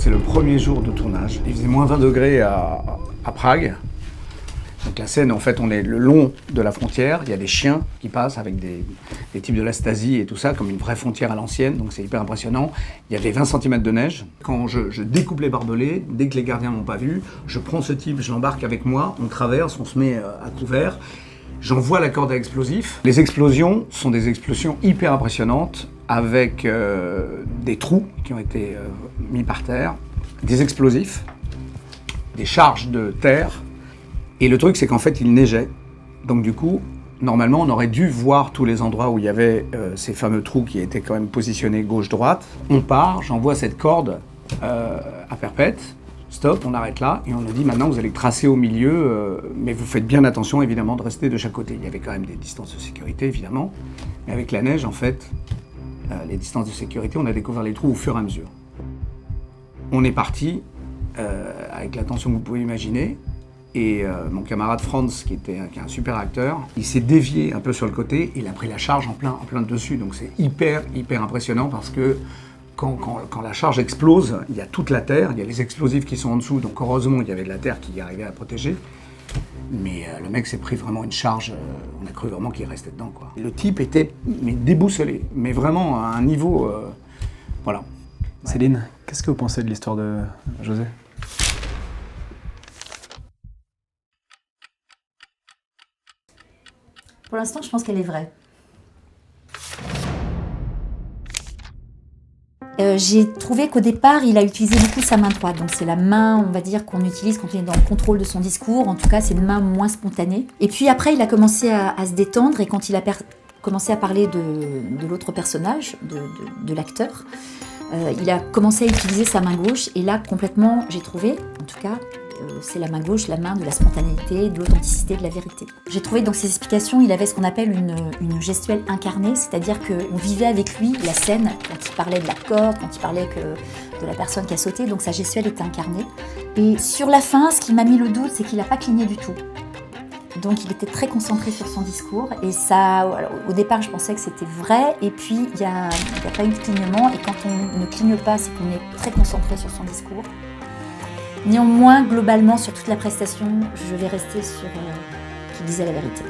C'est le premier jour de tournage. Il faisait moins 20 degrés à Prague. Donc la scène, en fait, on est le long de la frontière. Il y a des chiens qui passent avec des types de la Stasi et tout ça, comme une vraie frontière à l'ancienne. Donc c'est hyper impressionnant. Il y avait 20 cm de neige. Quand je découpe les barbelés, dès que les gardiens m'ont pas vu, je prends ce type, je l'embarque avec moi, on traverse, on se met à couvert. J'envoie la corde à explosifs. Les explosions sont des explosions hyper impressionnantes avec des trous qui ont été mis par terre, des explosifs, des charges de terre. Et le truc, c'est qu'en fait, il neigeait. Donc du coup, normalement, on aurait dû voir tous les endroits où il y avait ces fameux trous qui étaient quand même positionnés gauche-droite. On part, j'envoie cette corde à perpète. Stop, on arrête là et on nous dit maintenant vous allez tracer au milieu, mais vous faites bien attention évidemment de rester de chaque côté. Il y avait quand même des distances de sécurité évidemment, mais avec la neige en fait, les distances de sécurité, on a découvert les trous au fur et à mesure. On est parti avec la tension que vous pouvez imaginer et mon camarade Franz qui est un super acteur, il s'est dévié un peu sur le côté et il a pris la charge en plein dessus, donc c'est hyper impressionnant parce que quand la charge explose, il y a toute la terre, il y a les explosifs qui sont en dessous, donc heureusement il y avait de la terre qui arrivait à protéger. Mais le mec s'est pris vraiment une charge, on a cru vraiment qu'il restait dedans, quoi. Le type était déboussolé, mais vraiment à un niveau... voilà. Céline, qu'est-ce que vous pensez de l'histoire de José ? Pour l'instant, je pense qu'elle est vraie. J'ai trouvé qu'au départ, il a utilisé beaucoup sa main droite. Donc c'est la main, on va dire, qu'on utilise quand on est dans le contrôle de son discours. En tout cas, c'est une main moins spontanée. Et puis après, il a commencé à se détendre. Et quand il a commencé à parler de l'autre personnage, de l'acteur, il a commencé à utiliser sa main gauche. Et là, complètement, j'ai trouvé, en tout cas, c'est la main gauche, la main de la spontanéité, de l'authenticité, de la vérité. J'ai trouvé que dans ses explications, il avait ce qu'on appelle une gestuelle incarnée, c'est-à-dire qu'on vivait avec lui la scène quand il parlait de la corde, quand il parlait de la personne qui a sauté, donc sa gestuelle était incarnée. Et sur la fin, ce qui m'a mis le doute, c'est qu'il n'a pas cligné du tout. Donc il était très concentré sur son discours et ça, alors, au départ je pensais que c'était vrai et puis il n'y a pas eu de clignement et quand on ne cligne pas, c'est qu'on est très concentré sur son discours. Néanmoins, globalement, sur toute la prestation, je vais rester sur qu'il disait la vérité.